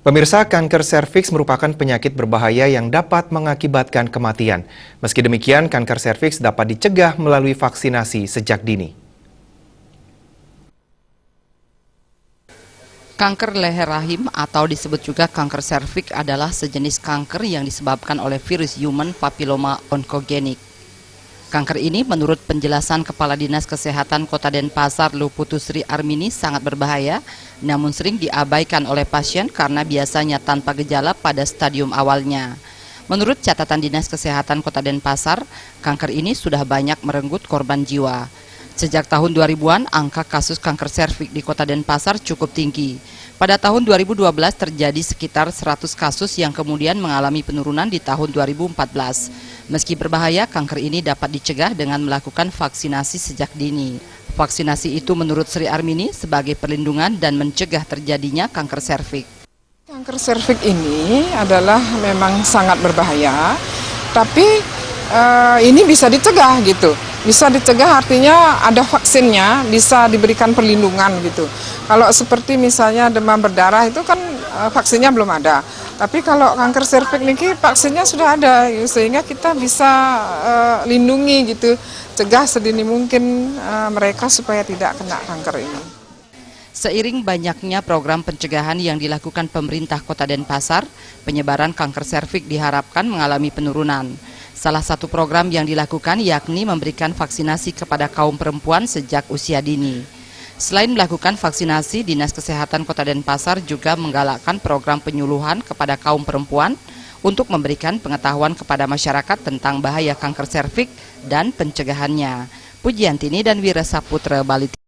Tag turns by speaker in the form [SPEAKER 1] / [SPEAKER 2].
[SPEAKER 1] Pemirsa, kanker serviks merupakan penyakit berbahaya yang dapat mengakibatkan kematian. Meski demikian, kanker serviks dapat dicegah melalui vaksinasi sejak dini.
[SPEAKER 2] Kanker leher rahim atau disebut juga kanker serviks adalah sejenis kanker yang disebabkan oleh virus human papilloma oncogenik. Kanker ini menurut penjelasan Kepala Dinas Kesehatan Kota Denpasar Luputu Sri Armini sangat berbahaya, namun sering diabaikan oleh pasien karena biasanya tanpa gejala pada stadium awalnya. Menurut catatan Dinas Kesehatan Kota Denpasar, kanker ini sudah banyak merenggut korban jiwa. Sejak tahun 2000-an, angka kasus kanker serviks di Kota Denpasar cukup tinggi. Pada tahun 2012 terjadi sekitar 100 kasus yang kemudian mengalami penurunan di tahun 2014. Meski berbahaya, kanker ini dapat dicegah dengan melakukan vaksinasi sejak dini. Vaksinasi itu menurut Sri Armini sebagai perlindungan dan mencegah terjadinya kanker serviks.
[SPEAKER 3] Kanker serviks ini adalah memang sangat berbahaya, tapi ini bisa dicegah gitu. Bisa dicegah artinya ada vaksinnya, bisa diberikan perlindungan gitu. Kalau seperti misalnya demam berdarah itu kan vaksinnya belum ada. Tapi kalau kanker serviks ini vaksinnya sudah ada, sehingga kita bisa lindungi gitu, cegah sedini mungkin mereka supaya tidak kena kanker ini.
[SPEAKER 2] Seiring banyaknya program pencegahan yang dilakukan pemerintah Kota Denpasar, penyebaran kanker serviks diharapkan mengalami penurunan. Salah satu program yang dilakukan yakni memberikan vaksinasi kepada kaum perempuan sejak usia dini. Selain melakukan vaksinasi, Dinas Kesehatan Kota Denpasar juga menggalakkan program penyuluhan kepada kaum perempuan untuk memberikan pengetahuan kepada masyarakat tentang bahaya kanker serviks dan pencegahannya. Pujiantini dan Wira Saputra, Bali.